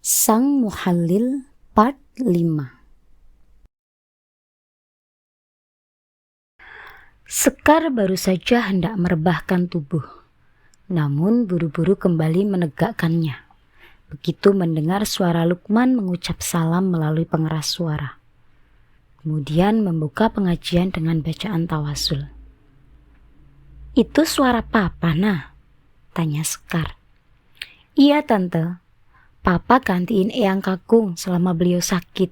Sang Muhallil Part 5. Sekar baru saja hendak merebahkan tubuh, namun buru-buru kembali menegakkannya begitu mendengar suara Lukman mengucap salam melalui pengeras suara. Kemudian membuka pengajian dengan bacaan tawasul. "Itu suara Papa, Nah?" tanya Sekar. "Iya, Tante. Papa gantiin Eyang Kakung selama beliau sakit.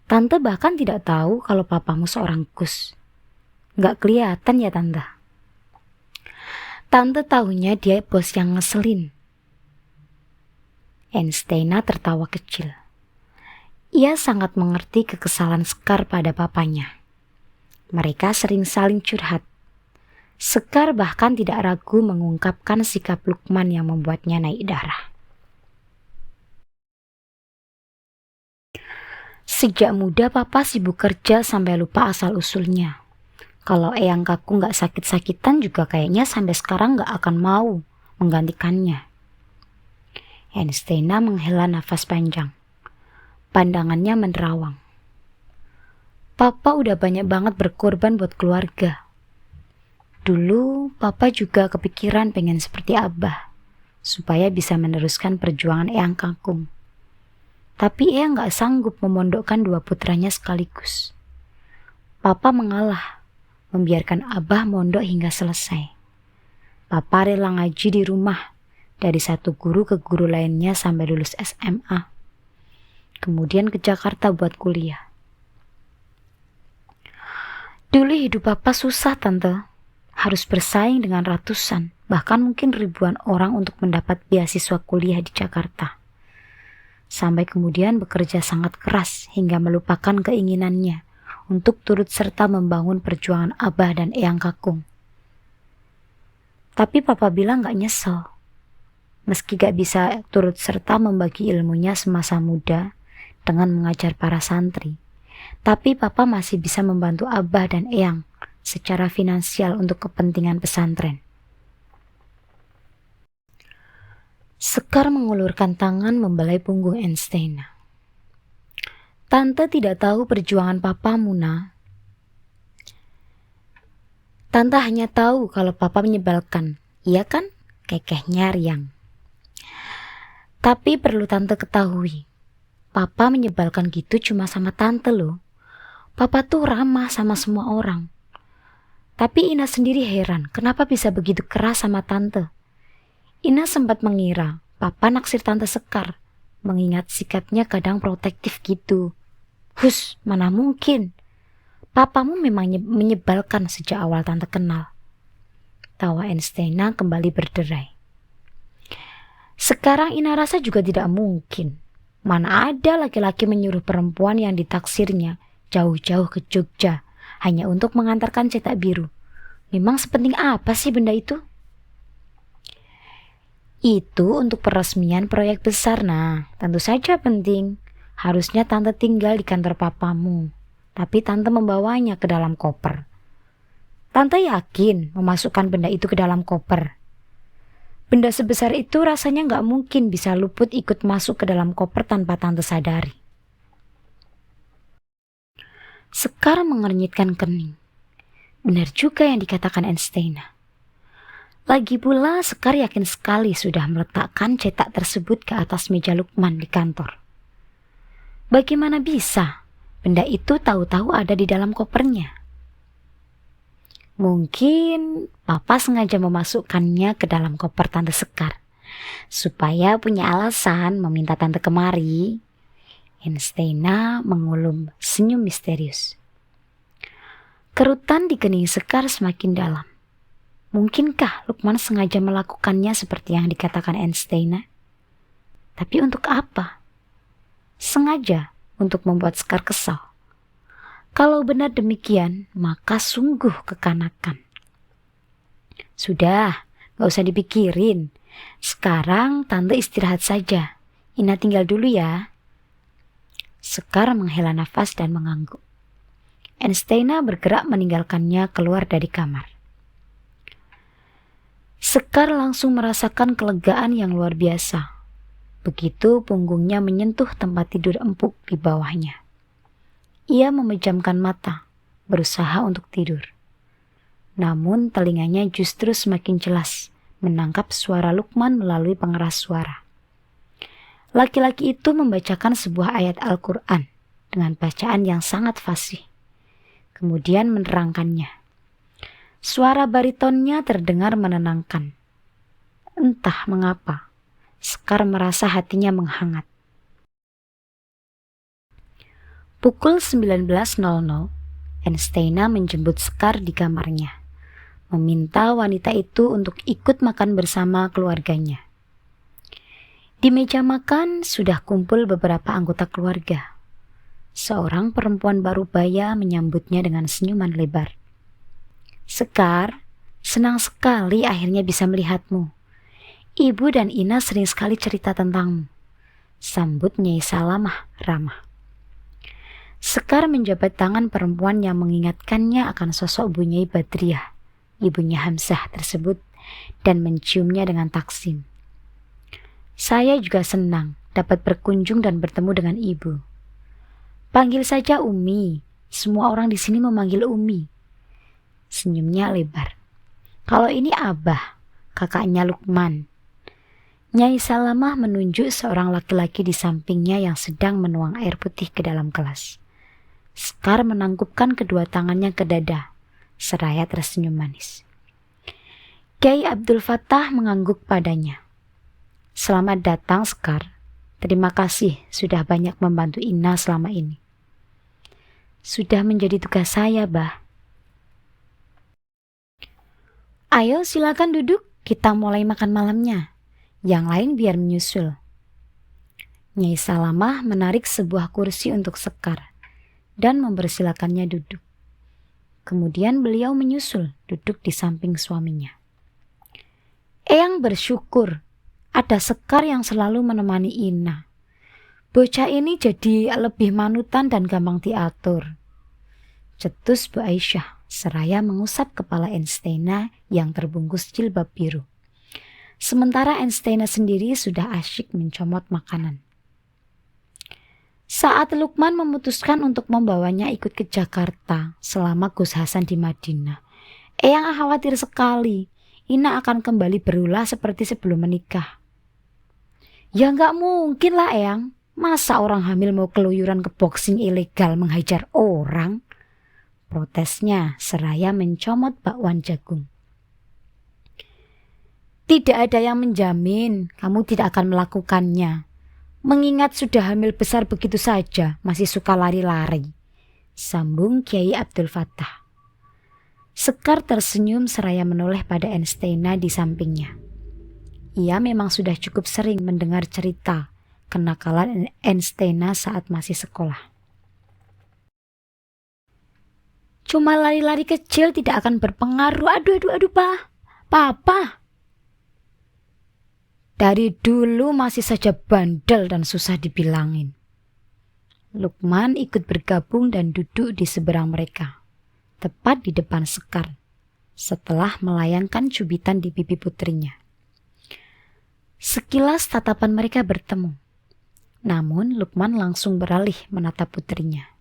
Tante bahkan tidak tahu kalau papamu seorang kus. Nggak kelihatan ya, Tante?" "Tante tahunya dia bos yang ngeselin." Einsteina tertawa kecil. Ia sangat mengerti kekesalan Sekar pada papanya. Mereka sering saling curhat. Sekar bahkan tidak ragu mengungkapkan sikap Lukman yang membuatnya naik darah. Sejak muda papa sibuk kerja sampai lupa asal-usulnya. Kalau Eyang Kakung gak sakit-sakitan juga kayaknya sampai sekarang gak akan mau menggantikannya. Einsteina menghela nafas panjang. Pandangannya menerawang. Papa udah banyak banget berkorban buat keluarga. Dulu papa juga kepikiran pengen seperti Abah, supaya bisa meneruskan perjuangan Eyang Kakung. Tapi Eyang gak sanggup memondokkan dua putranya sekaligus. Papa mengalah, membiarkan Abah mondok hingga selesai. Papa rela ngaji di rumah, dari satu guru ke guru lainnya sampai lulus SMA. Kemudian ke Jakarta buat kuliah. Dulu hidup Papa susah, Tante. Harus bersaing dengan ratusan, bahkan mungkin ribuan orang untuk mendapat beasiswa kuliah di Jakarta. Sampai kemudian bekerja sangat keras hingga melupakan keinginannya untuk turut serta membangun perjuangan Abah dan Eyang Kakung. Tapi Papa bilang gak nyesel. Meski gak bisa turut serta membagi ilmunya semasa muda dengan mengajar para santri, tapi Papa masih bisa membantu Abah dan Eyang secara finansial untuk kepentingan pesantren. Sekar mengulurkan tangan membelai punggung Einsteina. "Tante tidak tahu perjuangan papamu, Nah. Tante hanya tahu kalau papa menyebalkan, iya kan?" kekehnya riang. "Tapi perlu tante ketahui, papa menyebalkan gitu cuma sama tante loh. Papa tuh ramah sama semua orang. Tapi Ina sendiri heran kenapa bisa begitu keras sama tante. Ina sempat mengira papa naksir tante Sekar, mengingat sikapnya kadang protektif gitu. Hus, mana mungkin. Papamu memang menyebalkan sejak awal tante kenal." Tawa Einsteina kembali berderai. "Sekarang Ina rasa juga tidak mungkin. Mana ada laki-laki menyuruh perempuan yang ditaksirnya jauh-jauh ke Jogja hanya untuk mengantarkan cetak biru. Memang sepenting apa sih benda itu?" "Itu untuk peresmian proyek besar, Nah. Tentu saja penting. Harusnya tante tinggal di kantor papamu, tapi tante membawanya ke dalam koper. Tante yakin memasukkan benda itu ke dalam koper? Benda sebesar itu rasanya gak mungkin bisa luput ikut masuk ke dalam koper tanpa tante sadari." Sekar mengernyitkan kening. Benar juga yang dikatakan Einsteina. Lagi pula Sekar yakin sekali sudah meletakkan cetak tersebut ke atas meja Lukman di kantor. Bagaimana bisa benda itu tahu-tahu ada di dalam kopernya? Mungkin papa sengaja memasukkannya ke dalam koper tante Sekar, supaya punya alasan meminta tante kemari. Einsteina mengulum senyum misterius. Kerutan di kening Sekar semakin dalam. Mungkinkah Lukman sengaja melakukannya seperti yang dikatakan Einsteina? Tapi untuk apa? Sengaja untuk membuat Sekar kesal. Kalau benar demikian, maka sungguh kekanakan. Sudah, gak usah dipikirin. Sekarang tante istirahat saja. Ina tinggal dulu ya. Sekar menghela nafas dan mengangguk. Einsteina bergerak meninggalkannya keluar dari kamar. Sekar langsung merasakan kelegaan yang luar biasa. Begitu punggungnya menyentuh tempat tidur empuk di bawahnya. Ia memejamkan mata, berusaha untuk tidur. Namun telinganya justru semakin jelas menangkap suara Lukman melalui pengeras suara. Laki-laki itu membacakan sebuah ayat Al-Quran dengan bacaan yang sangat fasih. Kemudian menerangkannya. Suara baritonnya terdengar menenangkan. Entah mengapa, Sekar merasa hatinya menghangat. Pukul 19.00, Enstena menjemput Sekar di kamarnya, meminta wanita itu untuk ikut makan bersama keluarganya. Di meja makan sudah kumpul beberapa anggota keluarga. Seorang perempuan parubaya menyambutnya dengan senyuman lebar. Sekar, senang sekali akhirnya bisa melihatmu. Ibu dan Ina sering sekali cerita tentangmu, sambut Nyai Salamah ramah. Sekar menjabat tangan perempuan yang mengingatkannya akan sosok Bu Nyai Badriah, ibunya Hamzah tersebut, dan menciumnya dengan taksim. Saya juga senang dapat berkunjung dan bertemu dengan ibu. Panggil saja Umi, semua orang di sini memanggil Umi. Senyumnya lebar. Kalau ini Abah, kakaknya Lukman. Nyai Salamah menunjuk seorang laki-laki di sampingnya yang sedang menuang air putih ke dalam gelas. Sekar menangkupkan kedua tangannya ke dada, seraya tersenyum manis. Kiai Abdul Fattah mengangguk padanya. Selamat datang Sekar, terima kasih sudah banyak membantu Ina selama ini. Sudah menjadi tugas saya, Bah. Ayo silakan duduk, kita mulai makan malamnya. Yang lain biar menyusul. Nyai Salamah menarik sebuah kursi untuk Sekar dan mempersilakannya duduk. Kemudian beliau menyusul duduk di samping suaminya. Eyang bersyukur ada Sekar yang selalu menemani Ina. Bocah ini jadi lebih manutan dan gampang diatur. Cetus Bu Aisyah seraya mengusap kepala Enstena yang terbungkus jilbab biru. Sementara Enstena sendiri sudah asyik mencomot makanan. Saat Lukman memutuskan untuk membawanya ikut ke Jakarta selama Gus Hasan di Madinah, Eyang khawatir sekali Ina akan kembali berulah seperti sebelum menikah. Ya nggak mungkin lah Eyang, masa orang hamil mau keluyuran ke boxing ilegal menghajar orang? Protesnya seraya mencomot bakwan jagung. Tidak ada yang menjamin kamu tidak akan melakukannya. Mengingat sudah hamil besar begitu saja, masih suka lari-lari. Sambung Kiai Abdul Fattah. Sekar tersenyum seraya menoleh pada Enstena di sampingnya. Ia memang sudah cukup sering mendengar cerita kenakalan Enstena saat masih sekolah. Cuma lari-lari kecil tidak akan berpengaruh. Aduh, Papa. Dari dulu masih saja bandel dan susah dibilangin. Lukman ikut bergabung dan duduk di seberang mereka, tepat di depan Sekar, setelah melayangkan cubitan di pipi putrinya. Sekilas tatapan mereka bertemu, namun Lukman langsung beralih menatap putrinya.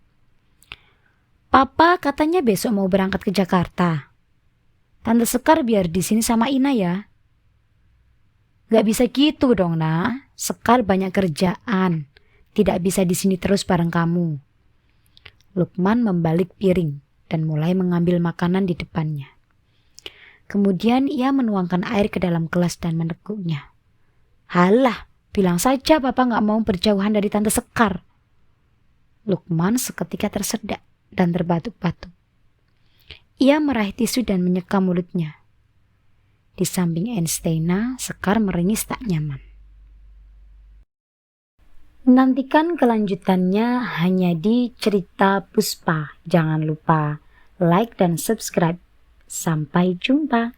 Papa katanya besok mau berangkat ke Jakarta. Tante Sekar biar di sini sama Ina ya. Gak bisa gitu dong, Nak. Sekar banyak kerjaan. Tidak bisa di sini terus bareng kamu. Lukman membalik piring dan mulai mengambil makanan di depannya. Kemudian ia menuangkan air ke dalam gelas dan meneguknya. Halah, bilang saja Papa gak mau berjauhan dari Tante Sekar. Lukman seketika tersedak dan terbatuk-batuk. Ia meraih tisu dan menyeka mulutnya. Di samping Enstena, Sekar meringis tak nyaman. Nantikan kelanjutannya hanya di Cerita Puspa. Jangan lupa like dan subscribe. Sampai jumpa.